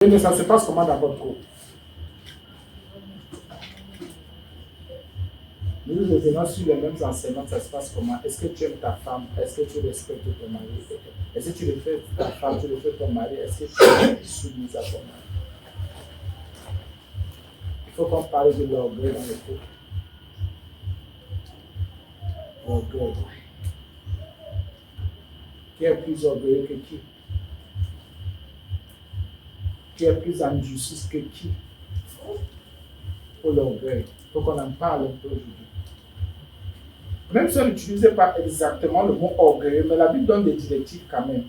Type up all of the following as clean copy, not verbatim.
Mais ça se passe comment dans votre couple? Nous revenons sur les mêmes enseignements, ça se passe comment? Est-ce que tu aimes ta femme? Est-ce que tu respectes ton mari? Est-ce que tu le fais ta femme, tu le fais ton mari? Est-ce que tu es soumise à ton mari? Il faut qu'on parle de l'orgueil dans le couple. L'orgueil. Qui est plus orgueilleux que qui? Qui est plus en justice que qui? Pour l'orgueil. Il faut qu'on en parle un peu aujourd'hui. Même si on n'utilisait pas exactement le mot orgueilleux, mais la Bible donne des directives quand même.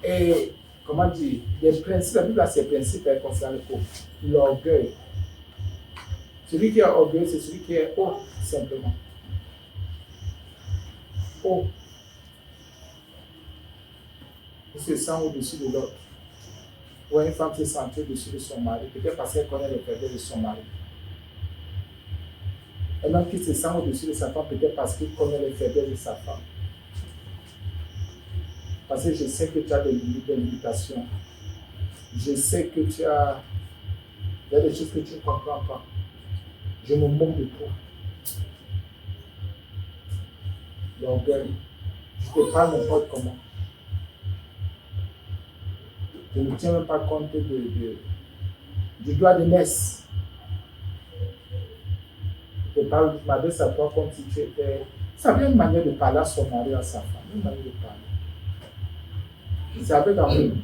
Et, comment dire, les principes, la Bible a ses principes concernant le couple. L'orgueil. Celui qui est orgueilleux, c'est celui qui est haut, simplement. Haut. Il se sent au-dessus de l'autre. Ou une femme se sent au-dessus de son mari, peut-être parce qu'elle connaît les faiblesses de son mari. Un homme qui se sent au-dessus de sa femme, peut-être parce qu'il connaît les faiblesses de sa femme. Parce que je sais que tu as des limites, des limitations. Je sais que il y a des choses que tu ne comprends pas. Je me moque de toi. L'orgueil. Je te parle n'importe comment. Je ne tiens même pas compte du droit de naissance. Je te parle, je m'adresse à toi comme si tu étais. Ça vient une manière de parler à son mari, à sa femme. Une manière de parler. C'est avec amour.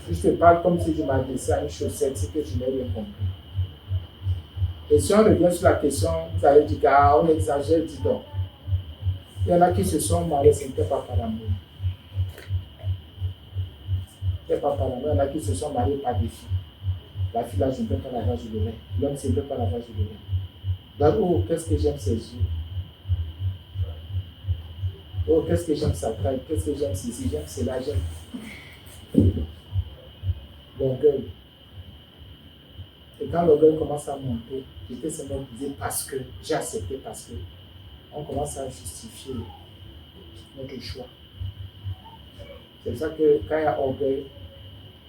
Si je te parle comme si je m'adressais à une chaussette, c'est que je n'ai rien compris. Et si on revient sur la question, vous allez dire on exagère, dis donc. Il y en a qui se sont mariés, ce n'était pas par amour. Il y en a qui se sont mariés par défi. La fille là, je ne peux pas laver du lait. L'homme, je ne peut pas laver du lait. Donc, oh, qu'est-ce que j'aime ses yeux. Oh, qu'est-ce que j'aime sa taille. Qu'est-ce que j'aime ceci, j'aime cela, j'aime. L'orgueil. Et quand l'orgueil commence à monter, j'étais seulement disé parce que, j'ai accepté parce que, on commence à justifier notre choix. C'est pour ça que quand il y a orgueil,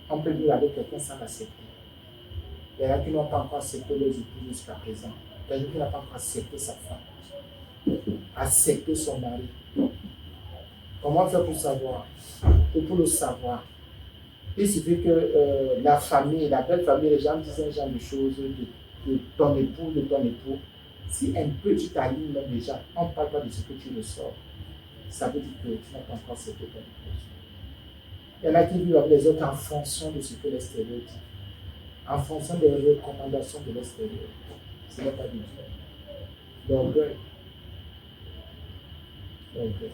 on peut vivre avec quelqu'un sans l'accepter. Il y en a qui n'ont pas encore accepté leurs époux jusqu'à présent. Quelqu'un qui n'a pas encore accepté sa femme. Accepter son mari. Comment faire pour savoir? Ou pour le savoir? Il suffit que la famille, la belle famille, les gens disent un genre de choses de ton époux. Si un peu tu t'alignes même déjà, on ne parle pas de ce que tu ressors. Ça veut dire que tu n'as pas encore accepté ton épouse. Il y en a qui vivent avec les autres en fonction de ce que l'extérieur dit. En fonction des recommandations de l'extérieur. Ce n'est pas du tout. L'orgueil. L'orgueil.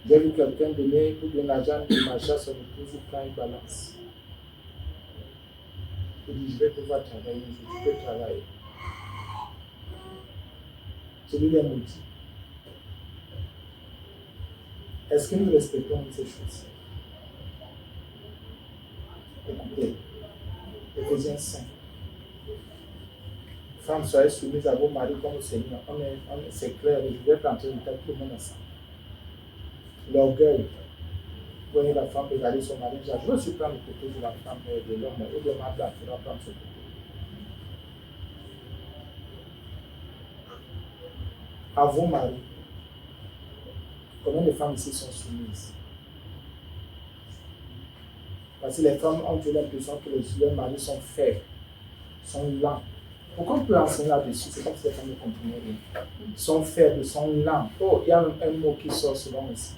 J'ai vu quelqu'un donner pour de l'argent de machin à son épouse, il prend une balance. Il dit, je vais pouvoir travailler, je peux travailler. Celui-là est maudit. Est-ce que nous respectons ces choses? Écoutez, Éphésiens 5. Femmes, soyez soumises à vos maris comme au Seigneur. C'est clair, je vais tenter de faire tout le monde ensemble. L'orgueil. Vous voyez la femme regarder son mari, je veux aussi prendre le côté de la femme et de l'homme, ou de ma dame, il va prendre ce côté. À vos maris, combien de femmes ici sont soumises? Parce que les femmes ont eu l'impression que leurs maris sont faibles, sont lents. Pourquoi on peut enseigner là-dessus? C'est comme si les femmes ne comprenaient rien. Ils sont faibles, sont lents. Oh, il y a un mot qui sort souvent ici.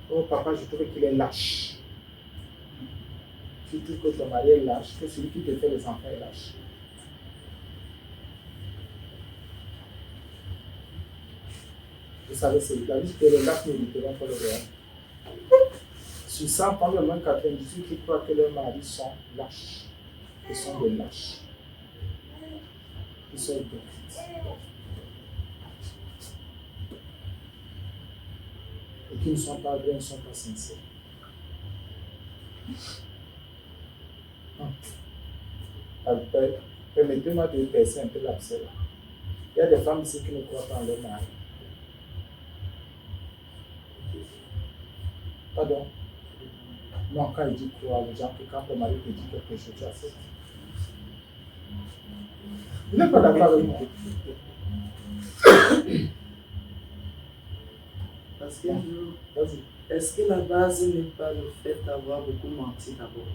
Oh papa, je trouve qu'il est lâche. Tu trouves que ton mari est lâche, que celui qui te fait les enfants est lâche. Vous savez, c'est la vie que les lâches n'hériteront pas le royaume. Sur 100, pendant le moins 98 qui croient que leurs maris sont lâches. Ils sont des lâches. Ils sont hypocrites. Et qui ne sont pas vrais, ne sont pas sincères. Permettez-moi de percer un peu l'abcès là. Il y a des femmes ici qui ne croient pas en leur mari. Pardon. Non, quand il dit croire, les gens, que quand ton mari te dit quelque chose, tu acceptes. Vous n'êtes pas d'accord avec moi? Parce que est-ce que la base n'est pas le fait d'avoir beaucoup menti d'abord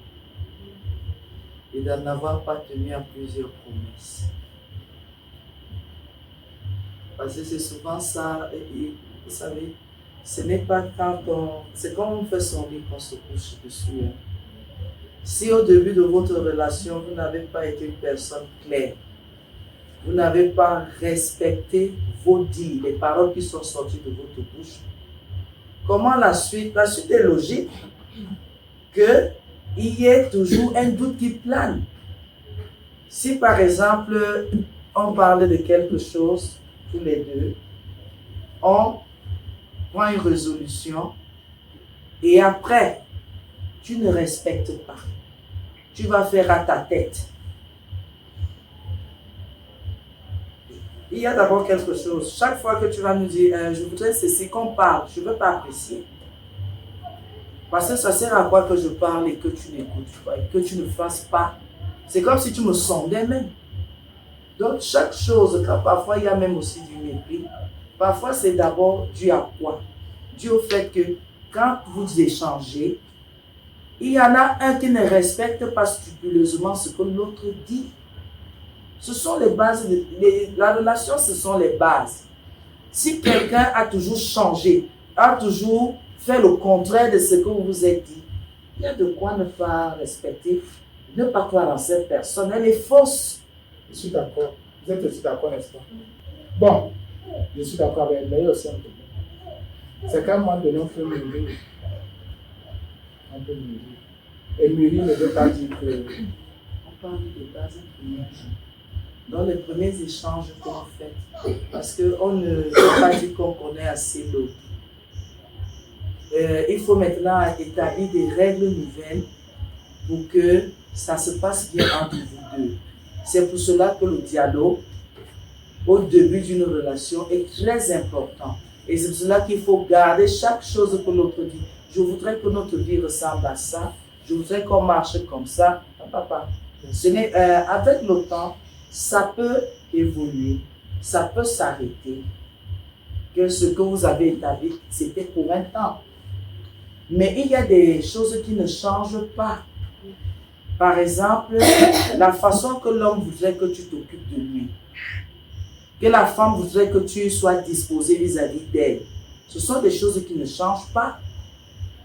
et d'en avoir pas tenu à plusieurs promesses? Parce que c'est souvent ça, et vous savez, ce n'est pas c'est quand on fait son lit qu'on se couche dessus. Hein. Si au début de votre relation, vous n'avez pas été une personne claire, vous n'avez pas respecté vos dits, les paroles qui sont sorties de votre bouche, comment la suite? La suite est logique qu'il y ait toujours un doute qui plane. Si par exemple, on parle de quelque chose, tous les deux, on prend une résolution et après, tu ne respectes pas. Tu vas faire à ta tête. Il y a d'abord quelque chose. Chaque fois que tu vas nous dire, je voudrais ceci qu'on parle, je ne veux pas apprécier. Parce que ça sert à quoi que je parle et que tu n'écoutes pas et que tu ne fasses pas. C'est comme si tu me sondais même. Donc chaque chose, quand parfois il y a même aussi du mépris, parfois c'est d'abord dû à quoi? Dû au fait que quand vous échangez, il y en a un qui ne respecte pas scrupuleusement ce que l'autre dit. Ce sont les bases, la relation, ce sont les bases. Si quelqu'un a toujours changé, a toujours fait le contraire de ce que vous vous êtes dit, il y a de quoi ne pas respecter, ne pas croire en cette personne. Elle est fausse. Je suis d'accord. Vous êtes aussi d'accord, n'est-ce pas? Bon, je suis d'accord avec elle, mais il y a aussi un problème. C'est qu'à un moment donné, on peut mûrir. On peut mûrir. Et mûrir ne veut pas dire que... On parle de base dans les premiers échanges qu'on fait, parce qu'on ne peut pas dire qu'on connaît assez l'autre. Il faut maintenant établir des règles nouvelles pour que ça se passe bien entre vous deux. C'est pour cela que le dialogue, au début d'une relation, est très important. Et c'est pour cela qu'il faut garder chaque chose que l'autre dit. Je voudrais que notre vie ressemble à ça. Je voudrais qu'on marche comme ça. Papa, avec le temps, ça peut évoluer, ça peut s'arrêter. Que ce que vous avez établi, c'était pour un temps. Mais il y a des choses qui ne changent pas. Par exemple, la façon que l'homme voudrait que tu t'occupes de lui, que la femme voudrait que tu sois disposé vis-à-vis d'elle. Ce sont des choses qui ne changent pas.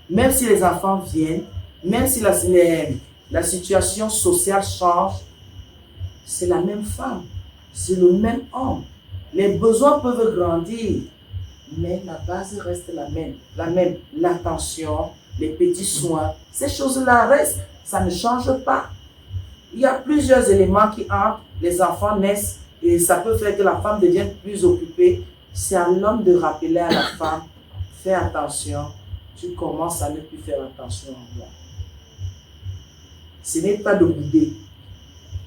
Même si les enfants viennent, même si la situation sociale change, c'est la même femme, c'est le même homme. Les besoins peuvent grandir, mais la base reste la même. L'attention, les petits soins, ces choses-là restent, ça ne change pas. Il y a plusieurs éléments qui entrent, les enfants naissent et ça peut faire que la femme devienne plus occupée. C'est à l'homme de rappeler à la femme, fais attention, tu commences à ne plus faire attention à moi. Ce n'est pas de bouder.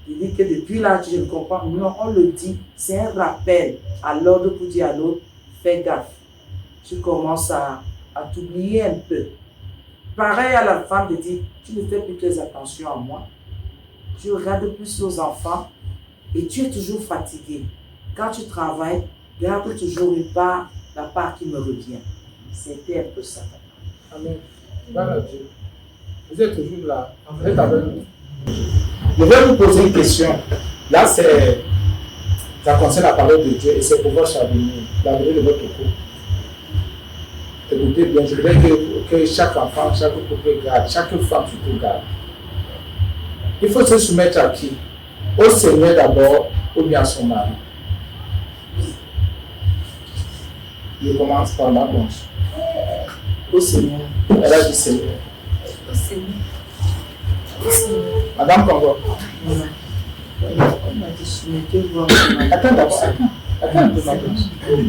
Il dit que depuis là, je ne comprends. Non, on le dit, c'est un rappel à l'ordre pour dire à l'autre, fais gaffe. Tu commences à t'oublier un peu. Pareil à la femme de dire, tu ne fais plus très attention à moi. Tu regardes plus aux enfants et tu es toujours fatigué. Quand tu travailles, garde toujours la part qui me revient. C'était un peu ça. Amen. Voilà Dieu. Vous êtes toujours là. Vous êtes avec nous. Je vais vous poser une question. Là, ça concerne la parole de Dieu et c'est pour votre avenir, l'avenir de votre couple. Écoutez bien, je voudrais que chaque enfant, chaque couple garde, chaque femme surtout garde. Il faut se soumettre à qui? Au Seigneur d'abord ou bien à son mari. Je commence par ma bouche. Au Seigneur. Elle a dit Seigneur. Au Seigneur. Madame Congo. Attends d'abord. Attends un peu, madame.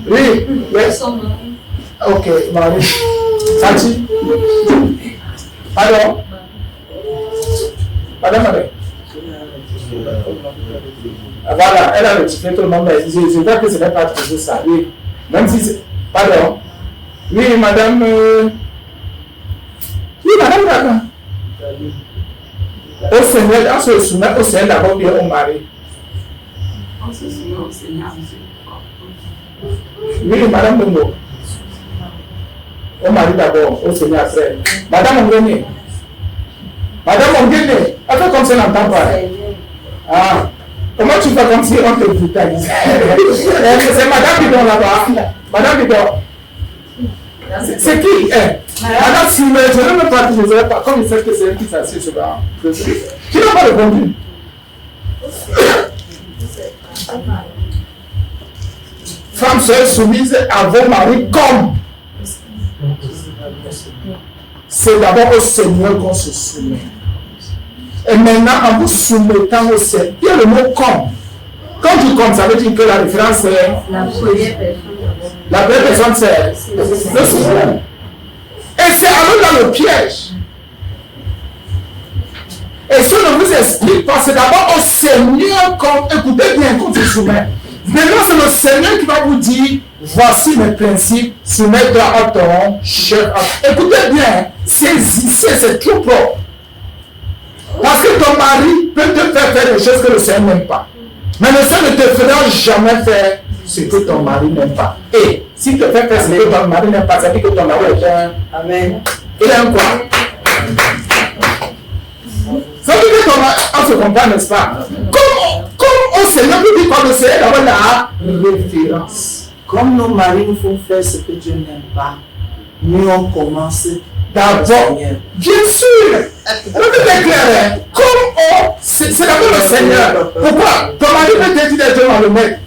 Oui, yes. Ok, Marie. Fati. Alors. Madame. Voilà, elle a rectifié tout le monde, mais je vois que ce n'est pas toujours ça. Oui, même si c'est. Pardon. Oui, madame. là. Au Seigneur, on se soumet au Seigneur d'abord, bien au mari. On se soumet au Seigneur. Oui, Madame Bongo. Au mari d'abord, au Seigneur après. Madame Ongene. Madame Ongene, elle fait comme si on n'entend pas. Ah, comment tu fais comme si on te brutalise? C'est Madame Bidon là-bas. Madame Bidon. C'est qui? Madame Simé, je ne veux pas, je ne sais pas, comme il sait que c'est elle qui s'assied sur la. Qui n'a pas répondu? Femmes seules soumises à vos maris comme. C'est d'abord au Seigneur qu'on se soumet. Et maintenant, en vous soumettant au Seigneur, il y a le mot comme. Quand tu comme, ça veut dire que la référence c'est La première personne. la première personne, c'est le Seigneur. Et c'est alors dans le piège. Et si on ne vous explique pas, c'est d'abord au Seigneur comme, écoutez bien, qu'on se soumet. Maintenant, c'est le Seigneur qui va vous dire, voici mes principes, soumets-toi à ton chef. Écoutez bien, c'est trop propre. Parce que ton mari peut te faire faire des choses que le Seigneur n'aime pas. Mais le Seigneur ne te fera jamais faire ce que ton mari n'aime pas. Et s'il te fait faire ce que ton mari n'aime pas, ça veut dire que ton mari est un... Amen. Il aime quoi? Ça veut dire que ton mari... On se comprend, n'est-ce pas? Comme au Seigneur, nous dit qu'on le Seigneur d'avoir la référence. Comme nos maris nous font faire ce que Dieu n'aime pas, nous on commence D'abord, bien sûr, le but est clair, hein? Comme c'est d'abord le Seigneur. Pourquoi? Ton mari peut te dire d'être dans le maître.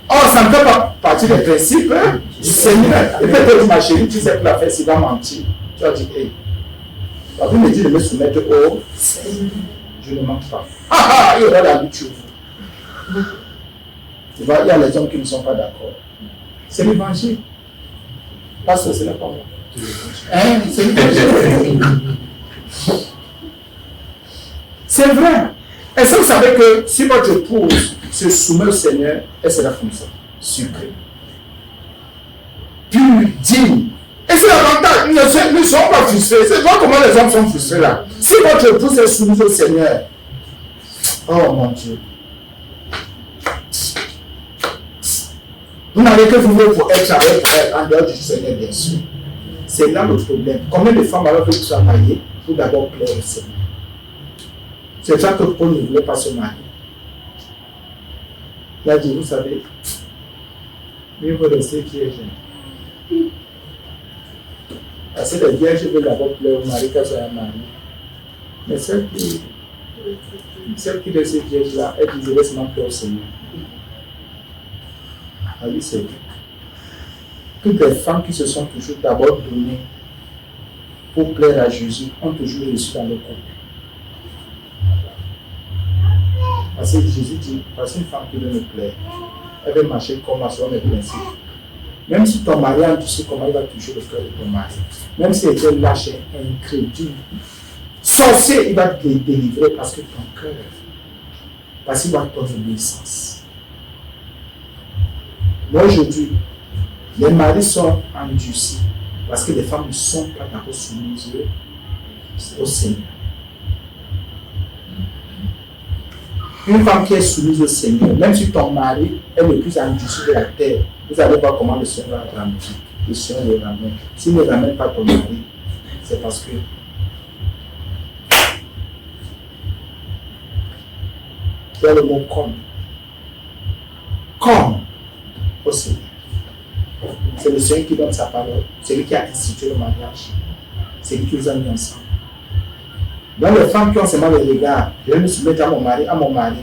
Or, ça ne fait pas partie des principes hein, du Seigneur. Et peut-être ma chérie, tu sais que la fête, il va mentir. Tu vas dire, hey, la Bible me dit de me soumettre au Seigneur. Je ne manque pas. Ah, il y aura la lutte sur vous. Il y a les hommes qui ne sont pas d'accord. C'est l'évangile. Parce que ce n'est pas moi. Hein? C'est vrai. Est-ce que vous savez que si votre épouse se soumet au Seigneur, elle sera comme ça, sucrée, pure, digne. Et c'est l'avantage, nous ne sommes pas frustrés. C'est voir comment les hommes sont frustrés là. Si votre épouse est soumise au Seigneur, oh mon Dieu, vous n'avez que vivre pour être avec elle en dehors du Seigneur, bien sûr. C'est là le problème. Combien de femmes alors veulent travailler pour d'abord plaire au Seigneur? C'est ça que Paul ne voulait pas se marier. Il a dit, vous savez, mieux vaut rester vierge. Parce que les vierges veulent d'abord plaire au mari qu'elles soient mariées. Mais celle qui de ces vierges-là, elle disait laisse-moi plaire au Seigneur. Ah oui, c'est vrai. Toutes les femmes qui se sont toujours d'abord données pour plaire à Jésus ont toujours réussi dans le couple. Parce que Jésus dit, parce qu'une femme qui veut me plaire, elle veut marcher comme à son principe. Même si ton mari a touché, comment il va toucher le cœur de ton mari. Même si il était lâche, incrédule, sorcier, il va te délivrer parce que ton cœur, parce qu'il va ton obéissance. Moi aujourd'hui, les maris sont endurcis parce que les femmes ne sont pas d'abord soumises au Seigneur. Une femme qui est soumise au Seigneur, même si ton mari est le plus endurci de la terre, vous allez voir comment le Seigneur va grandir. Le Seigneur le ramène. S'il ne ramène pas ton mari, c'est parce que il y a le mot comme. Comme au Seigneur. C'est le Seigneur qui donne sa parole. C'est lui qui a institué le mariage. C'est lui qui vous a mis ensemble. Dans les femmes qui ont seulement le regard, je vais me soumettre à mon mari,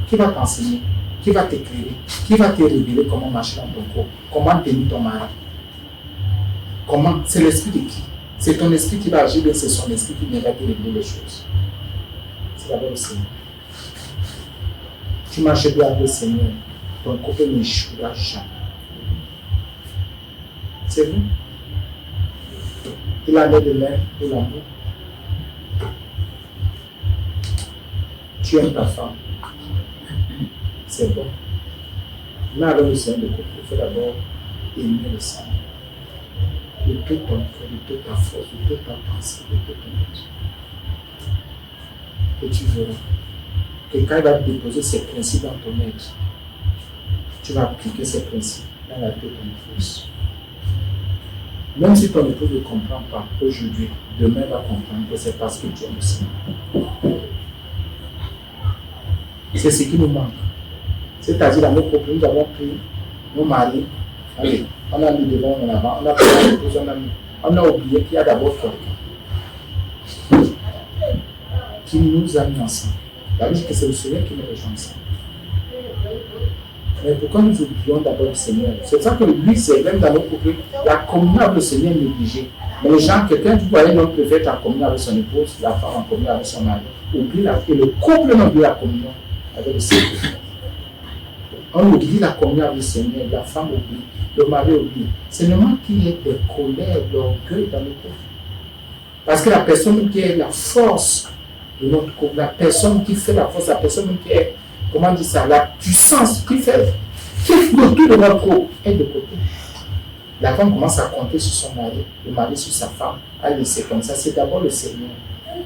qui va t'enseigner, qui va t'éclairer, qui va te révéler comment marcher dans ton corps, comment tenir ton mari. Comment? C'est l'esprit de qui? C'est ton esprit qui va agir, mais c'est son esprit qui viendra te révéler les choses. C'est d'abord le Seigneur. Tu marches bien avec le Seigneur, ton couple n'échouera jamais. C'est vrai. Il a l'air de l'air, de l'amour. Tu aimes ta femme. C'est bon. Mais avec le Seigneur de couple, il faut d'abord aimer le Seigneur. Le tout ton cœur, de toute ta force, de toute ta pensée, de tout ton être. Et tu verras que quand il va déposer ces principes dans ton être, tu vas appliquer ces principes dans la vie de ton épouse. Même si ton épouse ne comprend pas aujourd'hui, demain elle va comprendre que c'est parce que tu aimes le Seigneur. C'est ce qui nous manque. C'est-à-dire, dans nos couples, nous avons pris nos maris, allez, on a mis devant, en avant, on a pris l'épouse, on a oublié qu'il y a d'abord quelqu'un qui nous a mis ensemble. La vie, que c'est le Seigneur qui nous rejoint ensemble. Mais pourquoi nous oublions d'abord le Seigneur? C'est ça que lui, c'est même dans nos couples, la communion avec le Seigneur est négligée. Mais les gens, quelqu'un, tu voyais l'homme préfère être en communion avec son épouse, la femme en communion avec son mari, oublie et le couple n'oublie la communion avec le Seigneur. On oublie la communion avec le Seigneur, la femme oublie, le mari oublie. C'est normal qu'il y ait des colères, de l'orgueil dans le couple. Parce que la personne qui est la force de notre couple, la personne qui fait la force, la personne qui est, comment on dit ça, la puissance qui fait le tout de notre couple est de côté. La femme commence à compter sur son mari, le mari sur sa femme, à laisser comme ça. C'est d'abord le Seigneur.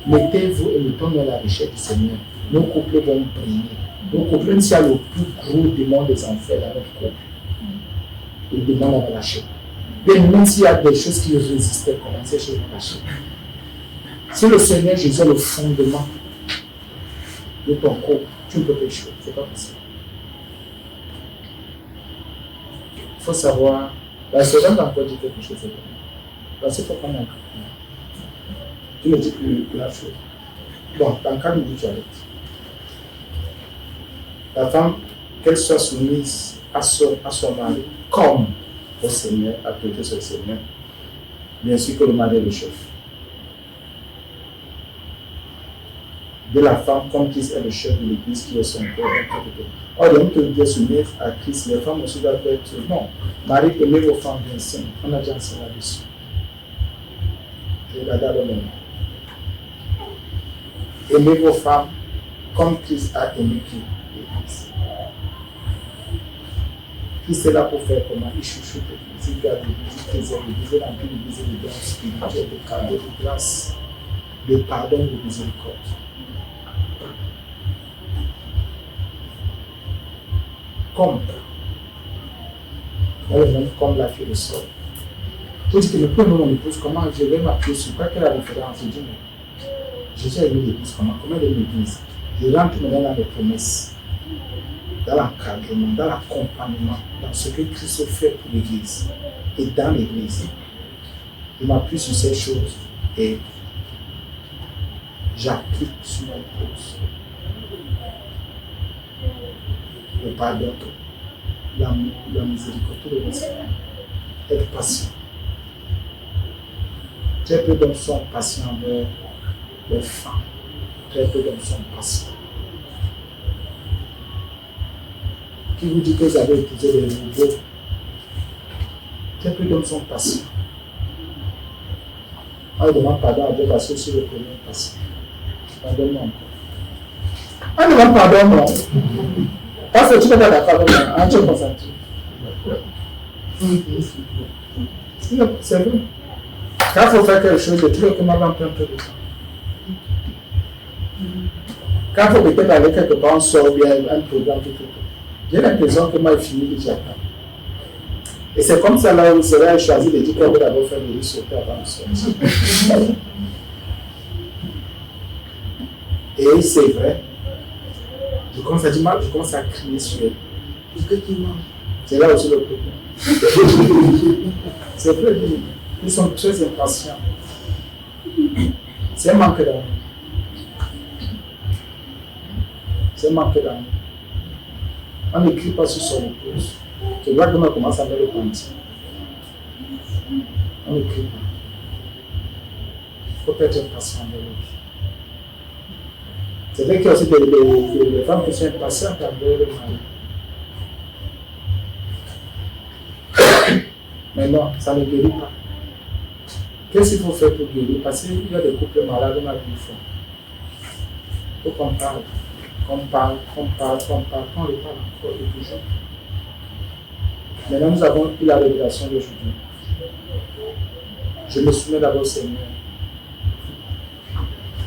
Mettez-vous et mettons-nous à la recherche du Seigneur. Nos couples vont briller. Nos couples, même s'il y a le plus gros démon des enfers dans notre couple, le démon va lâcher. Même s'il y a des choses qui résistaient, comment ces choses vont lâcher. Si le Seigneur Jésus est le fondement de ton couple, tu ne peux pas échouer. Ce n'est pas possible. Il faut savoir. La seconde va encore dire quelque chose. Parce qu'il faut prendre un cas. Tu ne dis plus la chose. Bon, dans le cas du diabète, la femme, qu'elle soit soumise à son mari, comme au Seigneur, à prêter sur le Seigneur, bien sûr que le mari est le chef. De la femme, comme Christ est le chef de l'Église, qui est son père. Or, donc, on doit soumettre à Christ. Les femmes aussi doivent être. Non, Marie, aimez vos femmes bien saines. On a déjà enseigné là-dessus. Regardez le moment. Aimez vos femmes comme Christ a aimé qui l'Église. Christ est là pour faire comment? Il chouchoute l'Église, il garde l'Église, il préserve l'Église, il remplit l'Église de dons spirituels, de cadeaux, de grâce, de pardon, de miséricorde. Comme la fille de sol. Tu dis que le premier mon épouse, comment je vais m'appuyer sur quoi? Quelle est la référence? Je dis, mais Jésus a aimé l'église comment? Comment il aime l'église? Je rentre maintenant dans les promesses, dans l'encadrement, dans l'accompagnement, dans ce que Christ fait pour l'église et dans l'église. Je m'appuie sur ces choses et j'applique sur mon épouse. Le pardon, la miséricorde, tout le reste. Être patient. Très peu d'hommes sont patients envers les femmes. Très peu d'hommes sont patients. Qui vous dit que vous avez épousé des robots? Très peu d'hommes sont patients. On demande pardon à Dieu parce que c'est le premier patient. Pardonne-moi encore. On demande pardon, non? Parce que tu n'es pas d'accord avec moi, tu es concentré. C'est vrai. Quand il faut faire quelque chose, le truc comment va prendre un peu de temps. Quand il faut peut-être aller quelque part, on sort bien un programme, tout. J'ai l'impression que moi, il finit déjà. Et c'est comme ça là où c'est là, il choisit de dire qu'on veut d'abord faire le riz sauter avant de sortir. Et c'est vrai. Je commence à dire mal, je commence à crier sur elle. Pourquoi tu manges? C'est là aussi le problème. C'est vrai, ils sont très impatients. C'est un manque d'amour. C'est un manque d'amour. On n'écrit pas sur son épouse. Tu vois comment on commence à mettre le panty. On n'écrit pas. Il faut être impatient de l'autre. C'est vrai qu'il y a aussi des femmes qui sont impatientes envers le mari. Mais non, ça ne guérit pas. Qu'est-ce qu'il faut faire pour guérir? Parce qu'il y a des couples malades, on a vu une fois. Il faut qu'on parle. Qu'on parle, qu'on le parle encore et toujours. Maintenant, nous avons eu la révélation d'aujourd'hui. Je me soumets d'abord au Seigneur.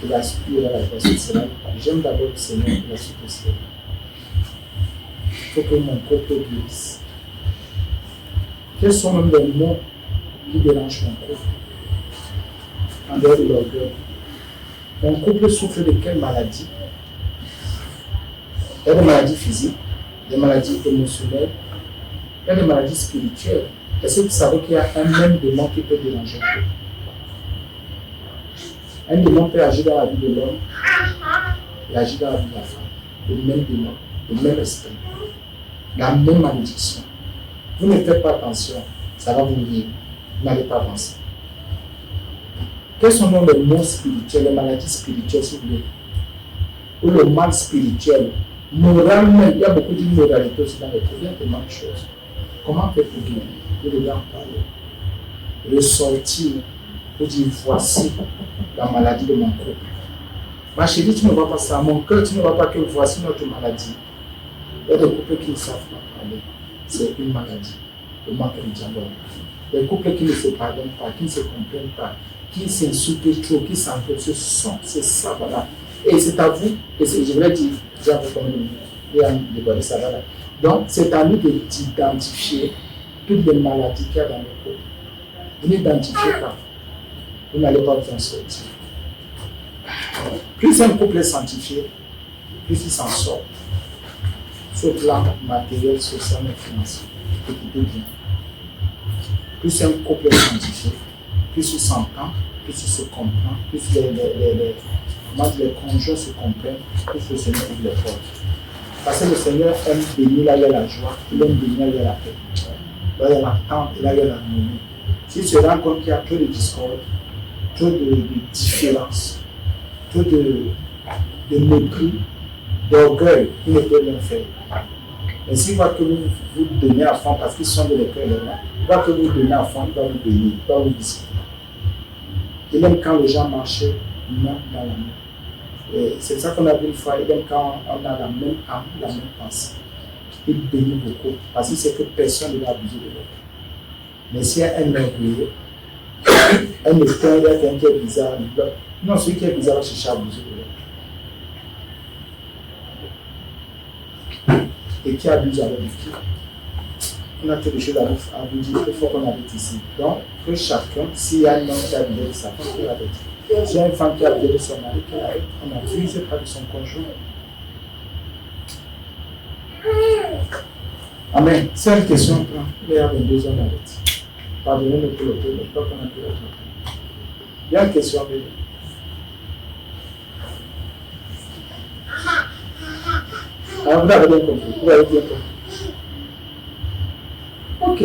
Et la suite de la suite, j'aime d'abord le Seigneur et la suite aussi. Il faut que mon couple glisse. Quels sont même les mots qui dérangent mon couple? En dehors de l'orgueil. Mon couple souffre de quelle maladie? Il y a des maladies physiques, des maladies émotionnelles, il y a des maladies spirituelles. Est-ce que vous savez qu'il y a un même démon qui peut déranger? Un démon peut agir dans la vie de l'homme et agir dans la vie de la femme. Le même démon, le même esprit, la même malédiction. Vous ne faites pas attention, ça va vous lier. Vous n'allez pas avancer. Quels sont donc les maux spirituels, les maladies spirituelles, s'il vous plaît? Ou le mal spirituel? Moralement, il y a beaucoup d'immoralité aussi dans les coups. Il y a tellement de choses. Comment faire pour guérir? Vous devez en parler. Ressortir pour dire voici la maladie de mon couple. Ma chérie, tu ne vois pas ça. Mon cœur, tu ne vois pas que voici notre maladie. Il y a des couples qui ne savent pas parler. C'est une maladie. Le manque de dialogue. Les couples qui ne se pardonnent pas, qui ne se comprennent pas, qui s'insultent trop, qui s'engueulent, ce sont. C'est ça, voilà. Et c'est à vous, et je voulais dire, déjà vous comme ça, voilà. Donc, c'est à nous d'identifier toutes les maladies qu'il y a dans le couple. Vous n'identifiez pas, vous n'allez pas vous en sortir. Plus un couple est sanctifié, plus il s'en sort. Sur le plan matériel, social et financier. Écoutez bien. Plus un couple est sanctifié, plus il s'entend, plus il se comprend, plus les conjoints se comprennent, plus le Seigneur ouvre les portes. Parce que le Seigneur aime bénir là où il y a la joie, il aime bénir là où il y a la paix, là où il y a l'attente et là où il y a l'harmonie. S'il se rend compte qu'il y a trop de discorde, trop de différence, trop de mépris, d'orgueil, il ne peut rien faire. Mais s'il voit que vous donnez à fond parce qu'ils sont de l'école, il voit que vous donnez à fond, il va vous bénir, il va vous discuter. Il aime quand les gens marchent main dans la main. Et c'est ça qu'on a vu une fois, il aime quand on a la même âme, la même pensée. Il bénit beaucoup parce qu'il sait que personne ne va abuser de l'autre. Mais s'il y a un orgueilleux, un éteint, il y a quelqu'un qui est bizarre, non, celui qui est bizarre va chercher à abuser de l'autre. Et qui abuse avec qui? On a quelque chose à vous dire, il faut qu'on habite ici. Donc, que chacun, s'il y a un homme qui a abusé de sa femme, qu'il arrête. S'il y a une femme qui a abusé de son mari, qu'elle arrête. On n'abuse pas de son conjoint. Amen. C'est une question. Il y a 22 ans d'arrêt. Pardonnez-nous pour le temps, mais je crois qu'on a pu la faire. Il y a une question, bébé. Alors, vous avez bien compris. Vous avez bien compris. Ok.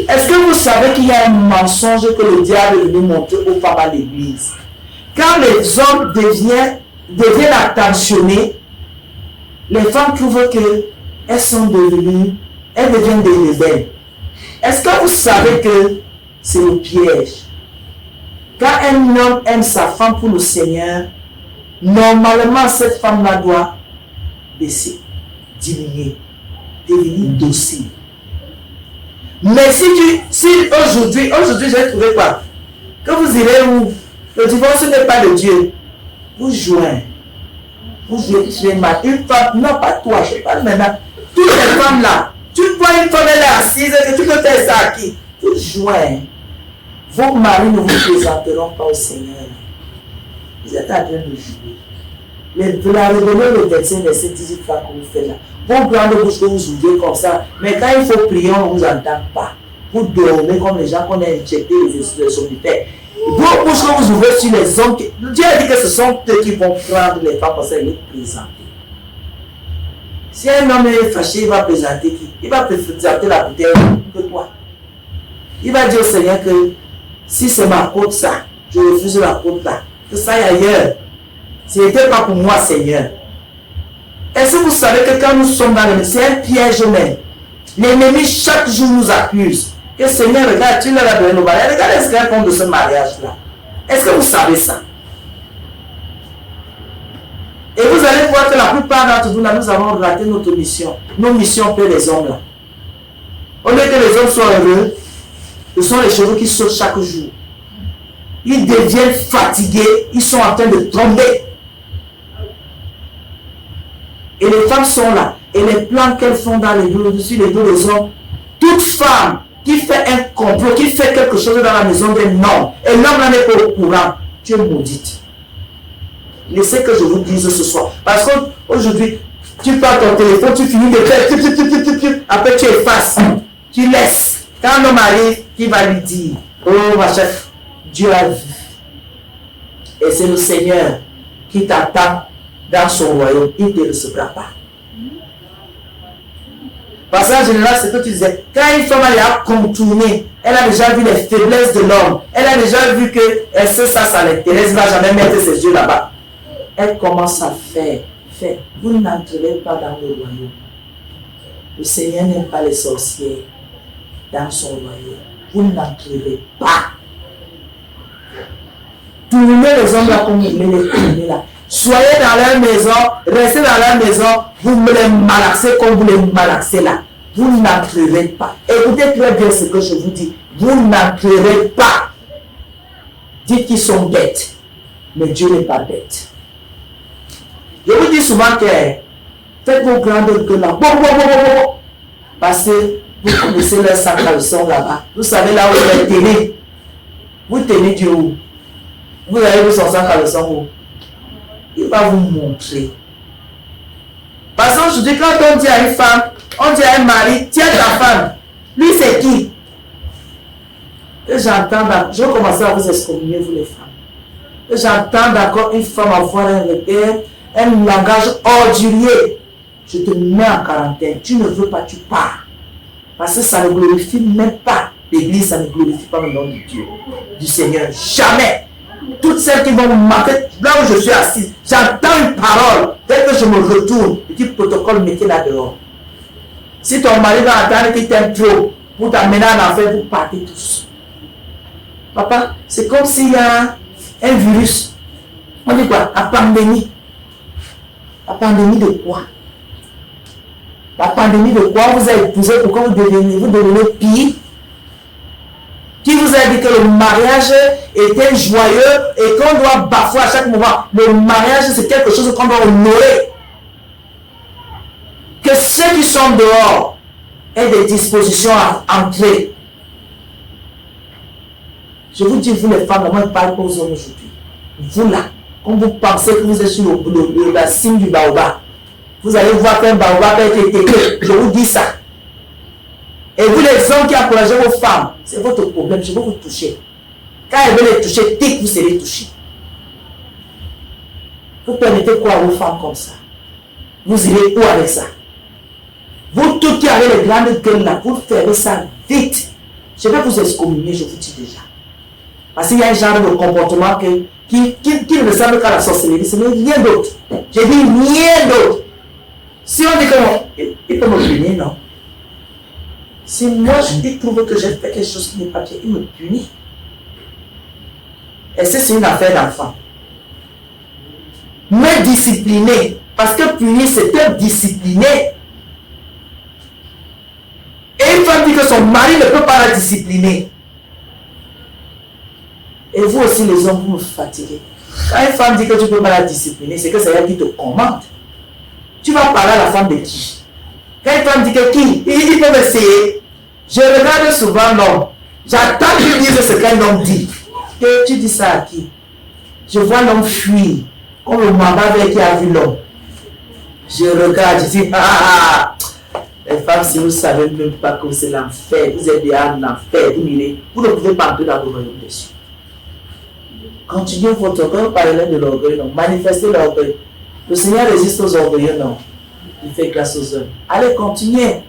Est-ce que vous savez qu'il y a un mensonge que le diable est venu montrer aux femmes à l'église? Quand les hommes deviennent attentionnés, les femmes trouvent qu'elles sont devenues, elles deviennent des rebelles. Est-ce que vous savez que c'est le piège? Quand un homme aime sa femme pour le Seigneur, normalement cette femme-là doit baisser, diminuer, devenir docile. Mais si aujourd'hui j'ai trouvé quoi? Que vous irez où? Le divorce n'est pas de Dieu. Vous jouez. Vous jouez mal. Une femme, non pas toi, je parle maintenant. Toutes les femmes là, tu vois une femme elle est assise, et tu peux faire ça à qui? Vous jouez. Vos maris ne vous présenteront pas au Seigneur. Vous êtes en train de jouer. La rébellion, le verset 18 fois que vous faites là. Vos grandes bouches que vous ouvrez comme ça, mais quand il faut prier, on ne vous entend pas. Vous dormez comme les gens qu'on a injecté les somnifères. Vos bouches que vous ouvrez sur les hommes, Dieu a dit que ce sont eux qui vont prendre les femmes pour ça et les présenter. Si un homme est fâché, il va présenter qui? Il va présenter la bouteille que toi. Il va dire au Seigneur que si c'est ma côte ça, je refuse la côte là. Que ça aille ailleurs. Ce n'était pas pour moi, Seigneur. Est-ce que vous savez que quand nous sommes dans le c'est un piège même. L'ennemi chaque jour nous accuse. Que Seigneur, regarde, tu leur as donné nos mariages. Regardez ce qu'elle compte de ce mariage-là. Est-ce que vous savez ça? Et vous allez voir que la plupart d'entre nous, là, nous avons raté notre mission. Nos missions pour les hommes là. Au lieu que les hommes soient heureux, ce sont les cheveux qui sautent chaque jour. ils deviennent fatigués, ils sont en train de tomber. Et les femmes sont là. Et les plans qu'elles font dans les dos, dessus les dos des hommes, toute femme qui fait un complot, qui fait quelque chose dans la maison d'un homme, et l'homme n'en est pas au courant, tu es maudite. Laissez que je vous dise ce soir. Parce qu'aujourd'hui, tu prends ton téléphone, tu finis de faire, après tu effaces, tu laisses. Quand un homme arrive, qui va lui dire, oh ma chef, Dieu a vu. Et c'est le Seigneur qui t'attend dans son royaume, il ne te recevra pas. Parce qu'en général, c'est ce que tu disais, quand une femme a contourné, elle a déjà vu les faiblesses de l'homme, elle a déjà vu que elle sait ça l'intéresse, elle ne va jamais mettre ses yeux là-bas. Elle commence à faire. Vous n'entrerez pas dans le royaume. Le Seigneur n'aime pas les sorciers dans son royaume. Vous n'entrerez pas. Tournez les hommes là comme vous voulez les tourner là. Soyez dans leur maison, restez dans leur maison, vous me les malaxez comme vous les malaxez là. Vous n'entrerez pas. Écoutez très bien ce que je vous dis. Vous n'entrerez pas. Dites qu'ils sont bêtes, mais Dieu n'est pas bête. Je vous dis souvent que faites vos grandes gueules là. Parce que vous connaissez leur sac à leçon là-bas. Vous savez là où vous tenez. Vous tenez Dieu où? Vous avez vu son sac à leçon où? Il va vous montrer. Parce qu'aujourd'hui, quand on dit à une femme, on dit à un mari, tiens ta femme. Lui, c'est qui? Et j'entends, je vais commencer à vous excommunier, vous les femmes. Et j'entends d'accord une femme avoir un repère, un langage ordurier. Je te mets en quarantaine. Tu ne veux pas, tu pars. Parce que ça ne glorifie même pas l'église, ça ne glorifie pas le nom de Dieu, du Seigneur. Jamais. Toutes celles qui vont me marquer, là où je suis assise, j'entends une parole. Dès que je me retourne, le petit protocole, mettez-la dehors. Si ton mari va attendre qu'il t'aime trop pour t'amener en enfer, vous partez tous. Papa, c'est comme s'il y a un virus. On dit quoi? La pandémie. La pandémie de quoi? La pandémie de quoi? Vous avez épousé pour que vous devenez pire. Qui vous a dit que le mariage était joyeux et qu'on doit bafouer à chaque moment? Le mariage, c'est quelque chose qu'on doit honorer. Que ceux qui sont dehors aient des dispositions à entrer. Je vous dis, vous les femmes, moi je ne parle pas aux hommes aujourd'hui. Vous là, quand vous pensez que vous êtes sur la cime du baobab, vous allez voir qu'un baobab a été éteint. Je vous dis ça. Et vous les hommes qui encouragez vos femmes, c'est votre problème, je vais vous toucher. Quand elles veulent les toucher, dès que vous serez touchés. Vous permettez quoi à vos femmes comme ça? Vous irez où avec ça? Vous tous qui avez les grandes gueules là, vous ferez ça vite. Je vais vous excommunier, je vous dis déjà. Parce qu'il y a un genre de comportement qui ne ressemble qu'à la sorcellerie, ce n'est rien d'autre. Je dis rien d'autre. Si on dit que il peut me punir, non? Si moi je trouve que j'ai fait quelque chose qui n'est pas bien, il me punit. Et c'est une affaire d'enfant. Mais discipliner, parce que punir c'est un discipliner. Et une femme dit que son mari ne peut pas la discipliner. Et vous aussi les hommes, vous me fatiguez. Quand une femme dit que tu ne peux pas la discipliner, c'est que c'est elle qui te commande. Tu vas parler à la femme de qui? Quand une femme dit que qui? Il peut m'essayer. Je regarde souvent l'homme. J'attends qu'il dise ce qu'un homme dit. Et tu dis ça à qui? Je vois l'homme fuir. Comme le maman qui a vu l'homme. Je regarde, je dis, ah, les femmes, si vous ne savez même pas que c'est l'enfer, vous êtes déjà en enfer, vous ne pouvez pas entrer dans le royaume des cieux. Continuez votre cœur, parlez de l'orgueil, non. Manifestez l'orgueil. Le Seigneur résiste aux orgueilleux, non. Il fait grâce aux hommes. Allez, continuez.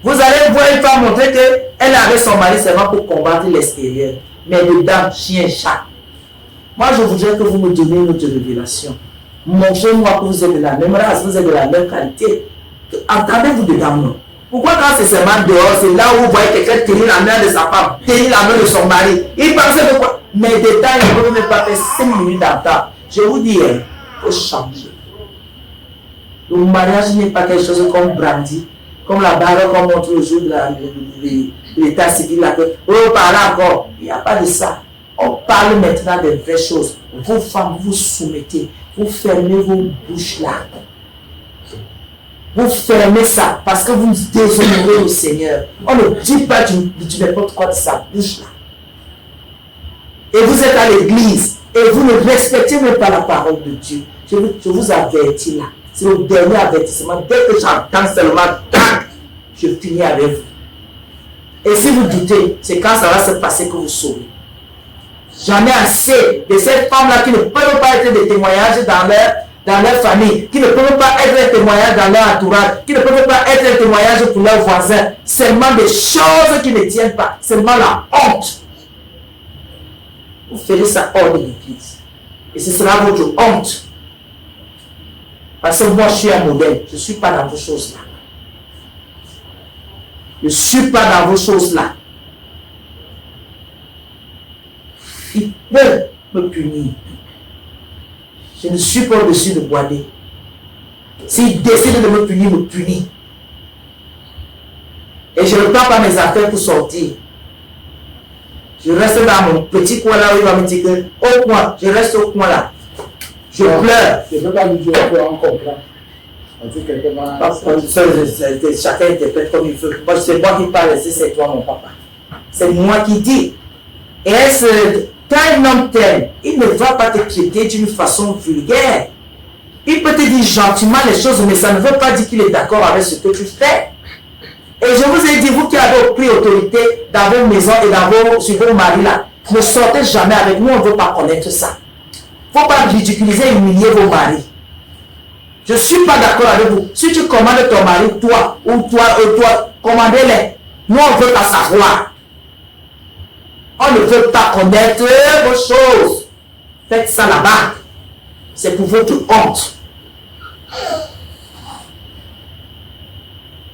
Vous allez voir une femme montrer qu'elle avait son mari seulement pour combattre l'extérieur. Mais dedans, chien, chat. Moi, je voudrais que vous me donniez une autre révélation. Montrez-moi que vous êtes de la même race, vous êtes de la même qualité. Entendez-vous dedans, non? Pourquoi quand c'est seulement dehors, c'est là où vous voyez quelqu'un tenir la main de sa femme, tenir la main de son mari? Il pensait de quoi? Mais dedans, il ne peut même pas faire 5 minutes d'entendre. Je vous dis, il faut changer. Le mariage n'est pas quelque chose comme brandy, comme la barre qu'on montre au jour de l'état civil. Là, oh, par là encore, il n'y a pas de ça. On parle maintenant des vraies choses. Vos femmes, vous soumettez. Vous fermez vos bouches là. Vous fermez ça parce que vous déshonorez le Seigneur. On ne dit pas du n'importe quoi de sa bouche là. Et vous êtes à l'église et vous ne respectez même pas la parole de Dieu. Je vous avertis là. C'est le dernier avertissement. Dès que j'entends seulement tac, je finis avec vous. Et si vous doutez, c'est quand ça va se passer que vous saurez. J'en ai assez de ces femmes-là qui ne peuvent pas être des témoignages dans leur famille, qui ne peuvent pas être des témoignages dans leur entourage, qui ne peuvent pas être des témoignages pour leurs voisins. Seulement des choses qui ne tiennent pas. Seulement la honte. Vous ferez ça hors de l'église. Et ce sera votre honte. Parce que moi, je suis un modèle. Je ne suis pas dans vos choses-là. Je ne suis pas dans vos choses-là. Il peut me punir. Je ne suis pas au-dessus de Boadé. S'il décide de me punir, Et je ne prends pas mes affaires pour sortir. Je reste dans mon petit coin là où il va me dire que, au coin, je reste au coin là. Je pleure. Je ne peux pas lui dire encore Chacun interprète comme il veut. Moi, c'est moi qui parle, c'est toi mon papa. C'est moi qui dis. Et quand un homme t'aime, il ne va pas te traiter d'une façon vulgaire. Il peut te dire gentiment les choses, mais ça ne veut pas dire qu'il est d'accord avec ce que tu fais. Et je vous ai dit, vous qui avez pris autorité dans vos maisons et sur vos maris là, ne sortez jamais avec nous, on ne veut pas connaître ça. Il ne faut pas ridiculiser et humilier vos maris. Je ne suis pas d'accord avec vous. Si tu commandes ton mari, toi, commandez-les. Nous, on ne veut pas savoir. On ne veut pas connaître vos choses. Faites ça là-bas. C'est pour votre honte.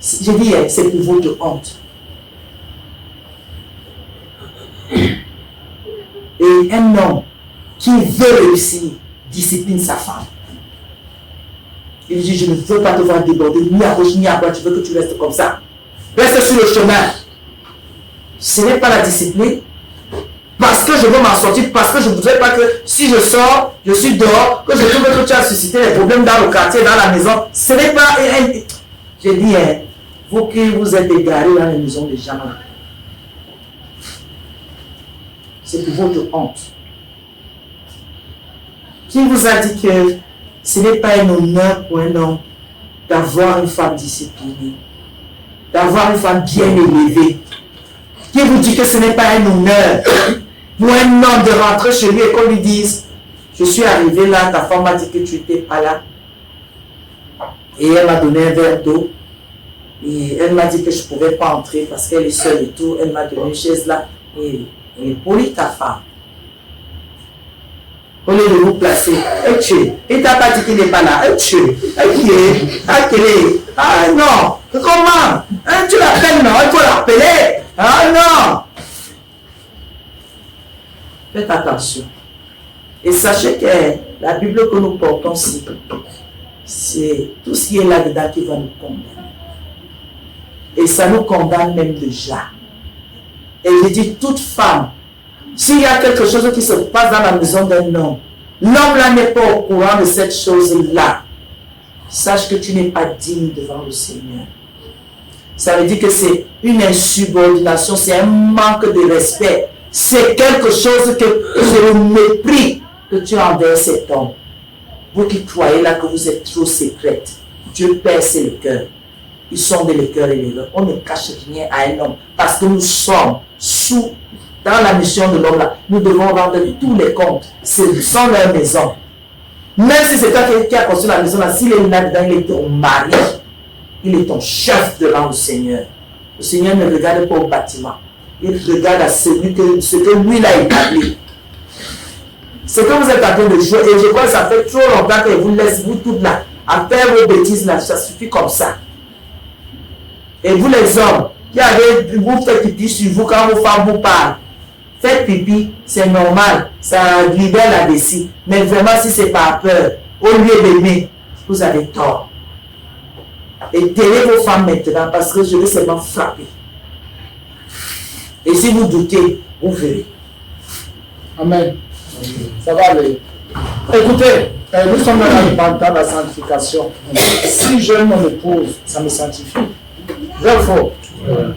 Je dis, c'est pour votre honte. Et un homme qui veut réussir discipline sa femme. Il dit, je ne veux pas te voir déborder ni à gauche ni à droite, je veux que tu restes comme ça. Reste sur le chemin. Ce n'est pas la discipline. Parce que je veux m'en sortir, parce que je ne voudrais pas que si je sors, je suis dehors, que je trouve que tu as suscité des problèmes dans le quartier, dans la maison. Ce n'est pas... J'ai dit, vous qui vous êtes égarés dans les maisons des gens, c'est pour votre honte. Qui vous a dit que ce n'est pas un honneur pour un homme d'avoir une femme disciplinée, d'avoir une femme bien élevée? Qui vous dit que ce n'est pas un honneur pour un homme de rentrer chez lui et qu'on lui dise, je suis arrivé là, ta femme m'a dit que tu n'étais pas là. Et elle m'a donné un verre d'eau. Et elle m'a dit que je ne pouvais pas entrer parce qu'elle est seule et tout. Elle m'a donné une chaise là. Et polie ta femme. Au lieu de vous placer, il t'a pas dit qu'il n'est pas là. Ah non, comment? Tu l'appelles, non? Il faut l'appeler. Ah non! Faites attention. Et sachez que la Bible que nous portons, c'est tout ce qui est là-dedans qui va nous condamner. Et ça nous condamne même déjà. Et je dis, toute femme, s'il y a quelque chose qui se passe dans la maison d'un homme, l'homme là n'est pas au courant de cette chose-là, sache que tu n'es pas digne devant le Seigneur. Ça veut dire que c'est une insubordination, c'est un manque de respect. C'est quelque chose que c'est le mépris que tu as envers cet homme. Vous qui croyez là que vous êtes trop secrète, Dieu perce le cœur. Ils sont des cœurs et les leurs. On ne cache rien à un homme parce que nous sommes dans la mission de l'homme là. Nous devons rendre tous les comptes. Ce sont leurs maisons. Même si c'est toi qui as construit la maison là, s'il est là-dedans, il est ton mari. Il est ton chef devant le Seigneur. Le Seigneur ne regarde pas au bâtiment. Il regarde à ce que lui l'a établi. C'est que vous êtes en train de jouer. Et je crois que ça fait trop longtemps que vous laissez vous toutes là à faire vos bêtises là. Ça suffit comme ça. Et vous les hommes qui avez, vous faites pipi sur vous quand vos femmes vous parlent. Faites pipi, c'est normal. Ça libère la vessie. Mais vraiment si c'est par peur, au lieu d'aimer, vous avez tort. Et taisez vos femmes maintenant parce que je vais seulement frapper. Et si vous doutez, vous verrez. Amen. Ça va aller. Écoutez, nous sommes dans la sanctification. Si j'aime mon épouse, ça me sanctifie. Vrai ou faux?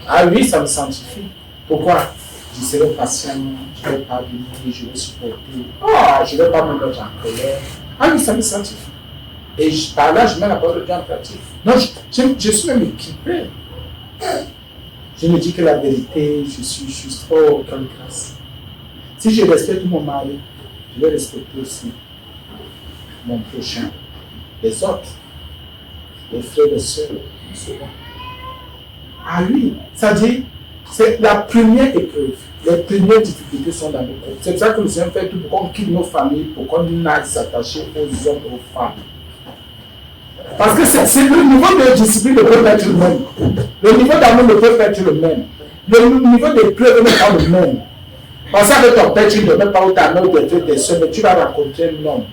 Ah oui, ça me sanctifie. Pourquoi? Je serai patient, je ne vais pas venir, je vais supporter. Je ne vais pas me mettre en colère. Ah oui, ça me sanctifie. Et par là, je mets la parole de Dieu en pratique. Non, je suis même équipé. Je me dis que la vérité, je suis juste. Oh, quelle grâce. Si je respecte mon mari, je vais respecter aussi mon prochain, les autres, les frères et sœurs. Ah oui, ça dit, c'est la première épreuve. Les premières difficultés sont dans nos couple. C'est pour ça que le Seigneur fait tout pour qu'on quitte nos familles, pour qu'on aille s'attacher aux hommes et aux femmes. Parce que c'est le niveau de discipline ne peut pas être le même. Le niveau d'amour ne peut pas être le même. Le niveau d'épreuve n'est pas le même. Parce qu'avec ton père, tu ne demeures pas où ta mère ou tes frères, tes soeurs, mais tu vas rencontrer un homme.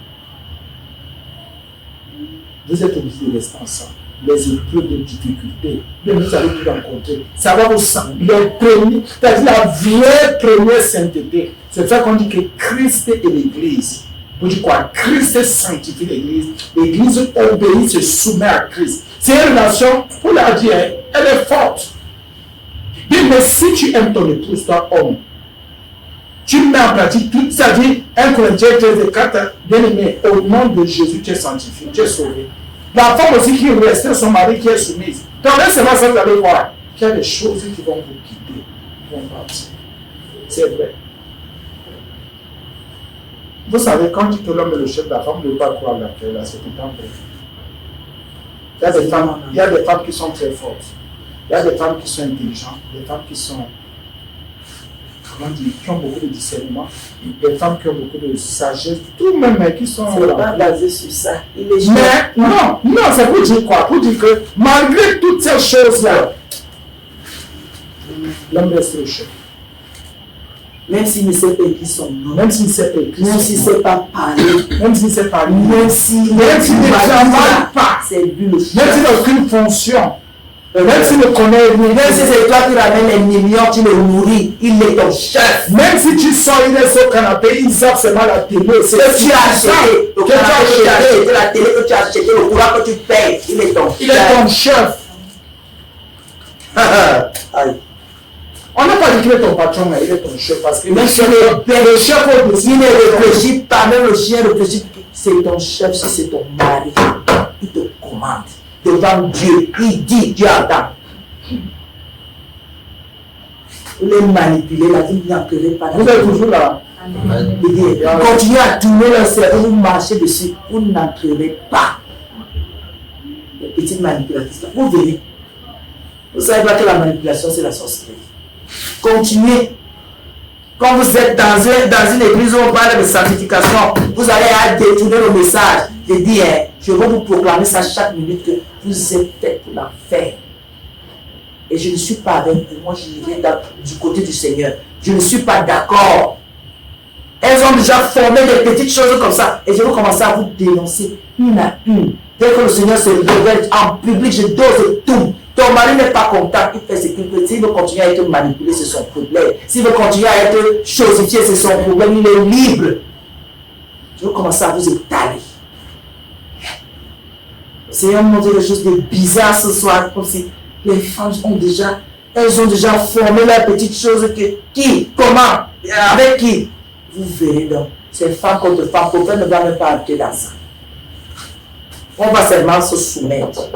Vous êtes obligés de rester ensemble. Les épreuves de difficulté, vous allez vous rencontrer. Ça va vous sentir. C'est-à-dire la vraie première sainteté. C'est pour ça qu'on dit que Christ est l'Église. Vous dites quoi? Christ sanctifie l'Église. L'Église obéit, se soumet à Christ. C'est une relation, pour la dire, elle est forte. Mais si tu aimes ton épouse, toi, homme, tu mets en pratique tout, c'est-à-dire 1 Corinthiens 13:4, bien aimé, au nom de Jésus, tu es sanctifié, tu es sauvé. La femme aussi qui reste son mari qui est soumise. Donc, laissez-moi ça, vous allez voir qu'il y a des choses qui vont vous guider, qui vont partir. C'est vrai. Vous savez, quand dit que l'homme est le chef de la femme, ne peut pas croire la paix, là, c'est tout le temps vrai. Il y a des femmes qui sont très fortes. Il y a des femmes qui sont intelligentes, des femmes qui sont, comment dire, qui ont beaucoup de discernement, des femmes qui ont beaucoup de sagesse, tout même qui sont... C'est pas basé sur ça. Il est mais non, c'est pour dire quoi? Pour dire que malgré toutes ces choses-là, l'homme reste le chef. Même s'il ne sait pas écrire son nom. Même s'il ne sait pas écrire. Même s'il ne sait pas parler. Même s'il ne sait pas lire. Même s'il ne travaille pas. C'est lui le chef. Même s'il n'a aucune fonction. Même s'il ne connaît rien. Même si c'est toi qui ramènes les millions, tu le nourris, il est ton chef. Même si tu sors, il est sur le canapé, il zappe seulement la télé. C'est que tu as acheté, le canapé que tu as acheté, la télé que tu as acheté, le courant que tu payes, il est ton chef. Il est ton chef. Aïe. On n'a pas dit qu'il est ton patron, mais il est ton chef parce que même si le chef il ne réfléchit pas, même le chien réfléchit. C'est ton chef, si c'est ton mari, il te commande. Devant Dieu, il dit, Dieu attend. Vous les manipulez, la vie n'entrerait pas. Vous êtes toujours là. Continuez à tourner leur cerveau, vous marchez dessus, vous n'entrerez pas. Les petites manipulations, vous verrez. Vous savez pas que la manipulation, c'est la sorcellerie. Continuez. Quand vous êtes dans une église où on parle de sanctification, vous allez détourner le message de dire, je vais vous proclamer ça chaque minute que vous êtes fait pour la faire. Et je ne suis pas avec vous. Moi, je viens du côté du Seigneur. Je ne suis pas d'accord. Elles ont déjà formé des petites choses comme ça. Et je vais commencer à vous dénoncer une à une. Dès que le Seigneur se révèle en public, je dose tout. Ton mari n'est pas content, il fait ce qu'il peut. S'il veut continuer à être manipulé, c'est son problème. S'il veut continuer à être chosifié, c'est son problème. Il est libre. Je vais commencer à vous étaler. Le Seigneur me montre des choses de bizarres ce soir, comme si les femmes elles ont déjà formé leurs petites choses que qui, comment, avec qui. Vous verrez donc, c'est femme contre femme, prophète ne va même pas habiter dans ça. On va seulement se soumettre.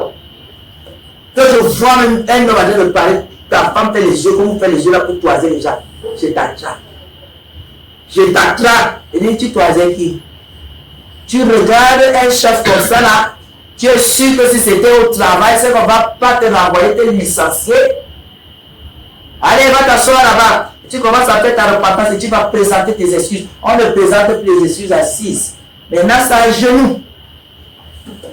Que je vois un homme en train de parler, ta femme fait les yeux, comme vous faites les yeux là pour toiser les gens. Je t'attrape. Je t'attrape. Et dis, tu toisais qui? Tu regardes un chef comme ça là, tu es sûr que si c'était au travail, c'est qu'on ne va pas te renvoyer, te licencier. Allez, va t'asseoir là-bas. Tu commences à faire ta repentance et tu vas présenter tes excuses. On ne présente plus les excuses assises. Maintenant, c'est à genoux.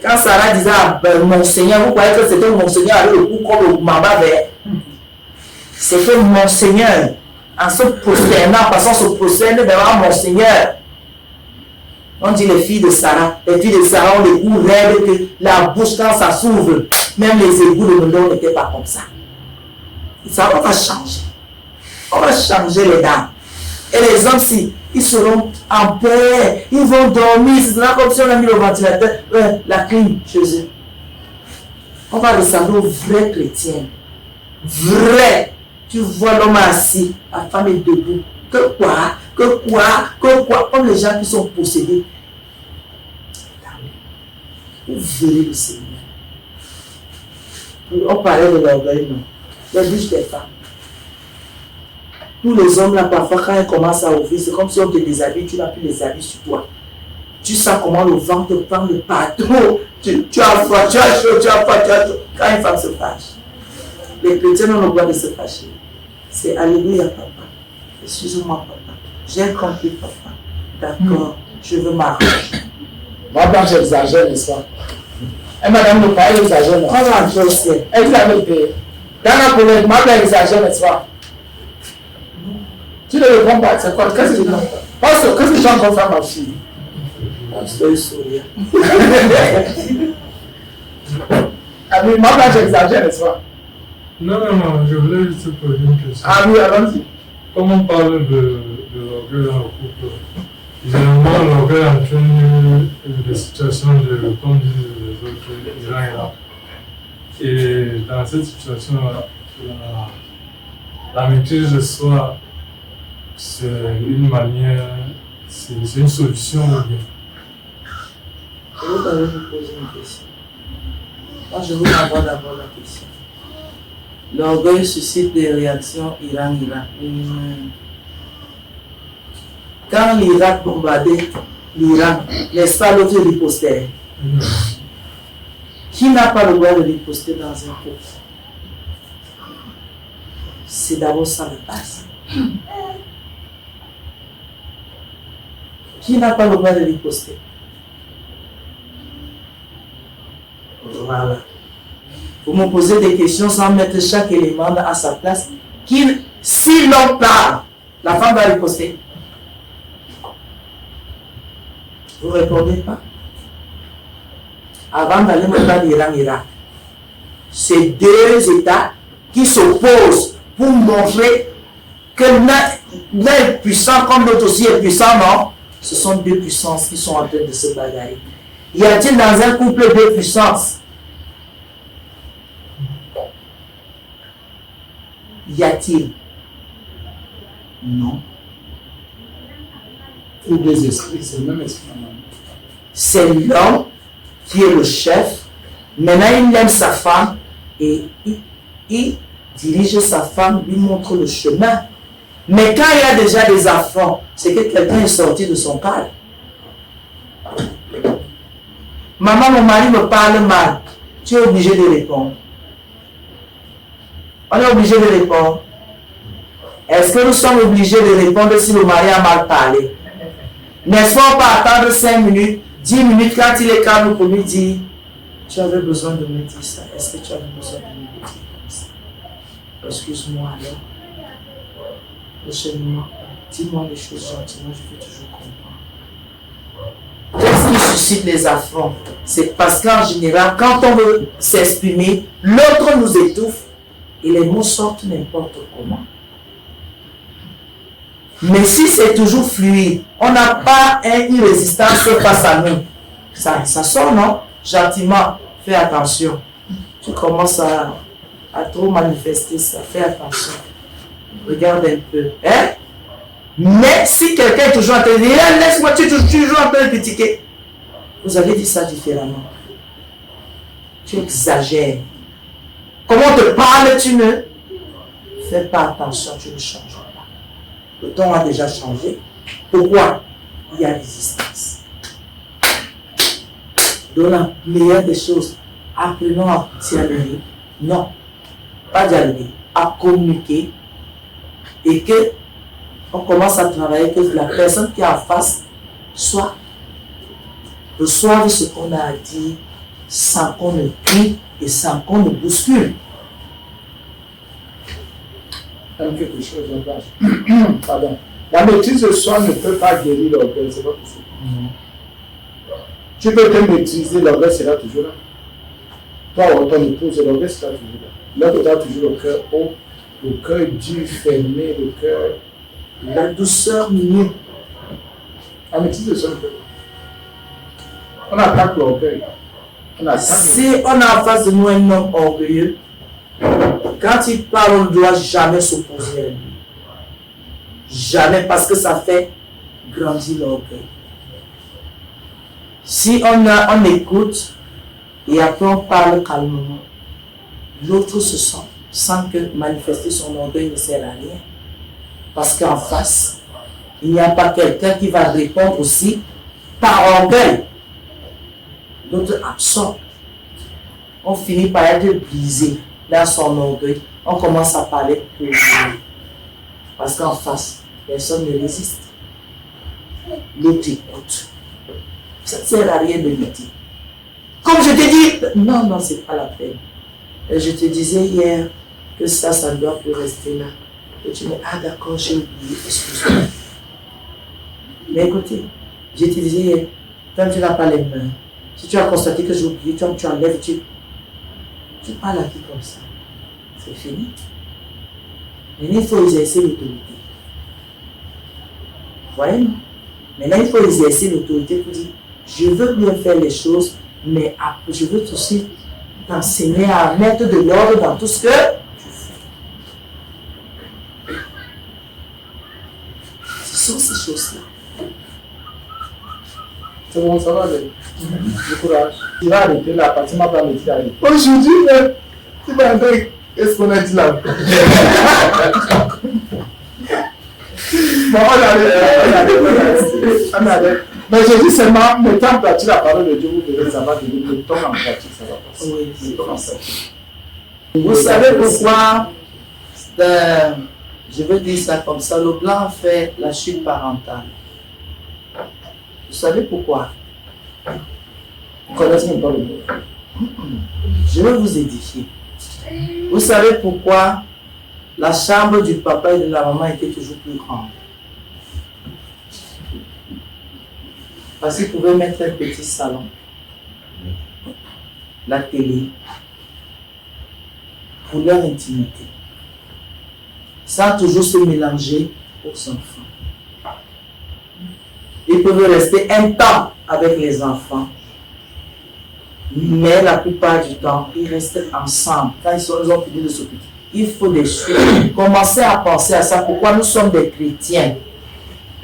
Quand Sarah disait à mon Seigneur, vous croyez que c'était mon Seigneur avec le cou comme le mamba vert? C'était mon Seigneur. En se prosternant, parce qu'on se prosterne devant mon Seigneur. On dit les filles de Sarah. Les filles de Sarah ont les goûts raides que la bouche quand ça s'ouvre. Même les égouts de melon n'étaient pas comme ça. Ça, on va changer. On va changer les dames. Et les hommes, si, ils seront en paix, ils vont dormir, c'est comme si on a mis le ventilateur, la clim chez eux. On va ressembler aux vrais chrétiens. Vrai. Tu vois l'homme assis, la femme est debout. Que quoi? Comme les gens qui sont possédés. Vous verrez le Seigneur. On parlait de l'orgueil, non. Les bouches des femmes. Tous les hommes là, parfois, quand ils commencent à ouvrir, c'est comme si on te déshabille, tu n'as plus les habits sur toi. Tu sens comment le vent te prend de partout. Tu as froid, tu as chaud, tu as froid, tu as chaud. Quand une femme se fâche, les chrétiens ont le droit de se fâcher. C'est alléluia, papa. Excuse-moi, papa. J'ai compris, papa. D'accord, je veux m'arranger. Moi, j'exagère, n'est-ce pas? Et madame ne pas exagère, non? On va entrer au ciel. Elle l'a été. Dans la collègue, moi, j'exagère, n'est-ce pas? Tu ne réponds pas, c'est quoi? Qu'est-ce que tu dis? Qu'est-ce que tu as encore fait, ma fille? Soyez souriant. Ah oui, moi, j'exagère, n'est-ce pas? Non, je voulais juste poser une question. Ah oui, allons-y. Comme on parle de l'orgueil dans le couple, généralement l'orgueil entraîne des situations de, comme disent les autres, Iran. Et dans cette situation-là, la maîtrise de soi, c'est une manière, c'est une solution ou bien? Vous allez me poser une question. Moi, je vous envoie d'abord la question. L'orgueil suscite des réactions Iran. Quand l'Irak bombardait l'Iran, n'est-ce pas l'autre ripostait? Qui n'a pas le droit de riposter dans un couple? C'est d'abord ça la base. Qui n'a pas le droit de riposter? Voilà. Vous me posez des questions sans mettre chaque élément à sa place. Si l'homme parle, la femme va riposter. Vous ne répondez pas. Avant d'aller maintenant d'Iran-Irak, c'est deux États qui s'opposent pour montrer que l'un est puissant comme l'autre aussi est puissant, non? Ce sont deux puissances qui sont en train de se bagarrer. Y a-t-il dans un couple deux puissances? Y a-t-il? Non. Ou deux esprits, c'est le même esprit. C'est l'homme qui est le chef. Maintenant, il aime sa femme et il dirige sa femme, lui montre le chemin. Mais quand il y a déjà des affronts, c'est que quelqu'un est sorti de son cadre. Maman, mon mari me parle mal. Tu es obligé de répondre. On est obligé de répondre. Est-ce que nous sommes obligés de répondre si le mari a mal parlé? N'est-ce pas pas attendre 5 minutes, 10 minutes quand il est calme pour lui dire tu avais besoin de me dire ça. Est-ce que tu avais besoin de me dire comme ça? Excuse-moi alors. Prochainement, dis-moi les choses gentiment, je vais toujours comprendre. Qu'est-ce qui suscite les affronts? C'est parce qu'en général, quand on veut s'exprimer, l'autre nous étouffe et les mots sortent n'importe comment. Mais si c'est toujours fluide, on n'a pas une résistance face à nous. Ça sort, non? Gentiment, fais attention. Tu commences à trop manifester ça, fais attention. Regarde un peu. Hein? Mais si quelqu'un est toujours en train de dire, laisse-moi, tu es toujours en train de critiquer, vous allez dire ça différemment. Tu exagères. Comment on te parle, tu ne fais pas attention, tu ne changes pas. Le temps a déjà changé. Pourquoi? Il y a résistance. Donc la meilleure des choses, apprenons à dialoguer. Non, pas dialoguer, à communiquer. Et que on commence à travailler, que la personne qui est en face reçoive ce qu'on a à dire sans qu'on ne crie et sans qu'on ne bouscule. Quelque chose en pardon. La maîtrise de soi ne peut pas guérir l'orgueil, c'est pas possible. Tu peux te maîtriser, l'orgueil sera toujours là. Toi, ton épouse, l'orgueil sera toujours là. L'autre aura toujours le cœur haut, le cœur dur, fermé, le cœur La douceur nuit. En métier de son peuple. On attaque l'orgueil. Si on a en face de nous un homme orgueilleux, quand il parle, on ne doit jamais s'opposer à lui. Jamais, parce que ça fait grandir l'orgueil. Si on écoute et après on parle calmement, l'autre se sent que manifester son orgueil ne sert à rien. Parce qu'en face, il n'y a pas quelqu'un qui va répondre aussi par orgueil. L'autre absorbe. On finit par être brisé dans son orgueil. On commence à parler pour lui. Parce qu'en face, personne ne résiste. L'autre écoute. Ça ne sert à rien de lutter. Comme je t'ai dit, non, c'est pas la peine. Et je te disais hier que ça ne doit plus rester là. Et tu me dis, ah d'accord, j'ai oublié, excuse-moi. Mais écoutez, je te disais hier, quand tu n'as pas les mains, si tu as constaté que j'ai oublié, tu enlèves, tu parles à qui comme ça? C'est fini. Maintenant, il faut exercer l'autorité. Voyez, non? Maintenant, il faut exercer l'autorité pour dire, je veux bien faire les choses, mais je veux aussi t'enseigner à mettre de l'ordre dans tout ce que tu fais. Ce sont ces choses-là. C'est bon, ça va aller. Du courage. Tu vas arrêter là, parce que tu m'as pas métier d'arrêter. Aujourd'hui, tu vas entrer exponentiel là. Bon, on arrête. Mais je dis seulement, mettez en pratique la parole de Dieu, vous verrez, ça va devenir, mettons en pratique, ça va passer. Oui, mettons en pratique. Vous savez pourquoi, je veux dire ça comme ça, le blanc fait la chute parentale. Vous savez pourquoi? Vous connaissez même pas le mot. Je vais vous édifier. Vous savez pourquoi la chambre du papa et de la maman était toujours plus grande? Parce qu'ils pouvaient mettre un petit salon, la télé, pour leur intimité, sans toujours se mélanger aux enfants. Ils peuvent rester un temps avec les enfants, mais la plupart du temps, ils restent ensemble. Quand ils ont fini de s'occuper, il faut des choses. Commencez à penser à ça. Pourquoi nous sommes des chrétiens?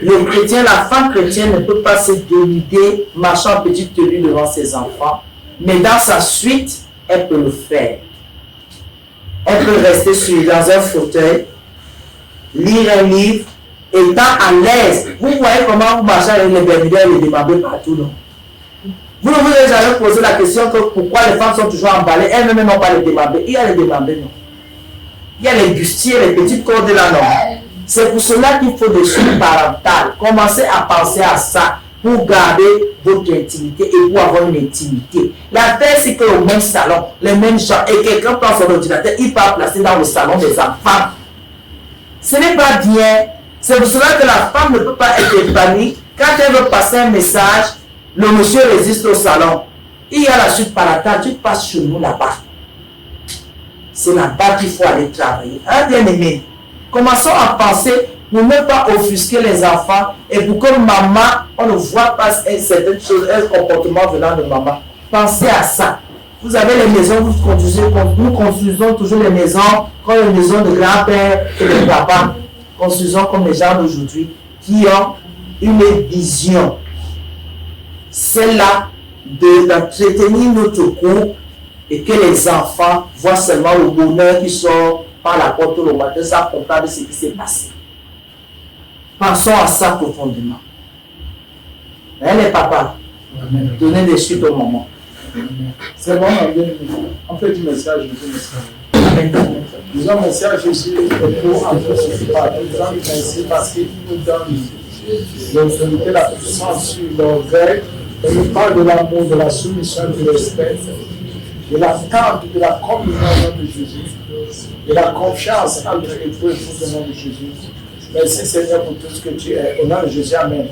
Le chrétien, la femme chrétienne ne peut pas se dénuder, marchant en petite tenue devant ses enfants, mais dans sa suite, elle peut le faire. Elle peut rester dans un fauteuil, lire un livre, étant à l'aise. Vous voyez comment vous marchez avec les bébés et les démembrer partout, non? Vous ne vous avez jamais posé la question que pourquoi les femmes sont toujours emballées, elles-mêmes n'ont pas les démembrés. Il y a les démembrés, non? Il y a les bustiers, les petites cordes là, non? C'est pour cela qu'il faut des choses parentales. Commencez à penser à ça pour garder votre intimité et pour avoir une intimité. L'affaire, c'est qu'au même salon, les mêmes gens, et quelqu'un prend son ordinateur, il part placer dans le salon des enfants. Ce n'est pas bien. C'est pour cela que la femme ne peut pas être épanouie. Quand elle veut passer un message, le monsieur résiste au salon. Il y a la suite parentale, tu passes chez nous là-bas. C'est là-bas qu'il faut aller travailler. Un bien-aimé, commençons à penser pour ne pas offusquer les enfants et pour que maman, on ne voit pas certaines choses, un comportement venant de maman. Pensez à ça. Vous avez les maisons, nous construisons toujours les maisons comme les maisons de grand-père et de papa. Construisons comme les gens d'aujourd'hui qui ont une vision. Celle-là d'entretenir notre groupe et que les enfants voient seulement le bonheur qui sort par la porte le matin sans comprendre ce qui s'est passé. Pensons à ça profondément. Hein, les papas, donnez des suites au moment. C'est bon, on fait du message, Disons, message ici, pour parce qu'il nous donne l'autorité, la puissance sur l'orgueil. Et nous parle de l'amour, de la soumission, du respect, de l'attente, de la communion au nom de Jésus, de la confiance entre époux et époux au nom de Jésus. Merci Seigneur pour tout ce que tu es. Au nom de Jésus, amen.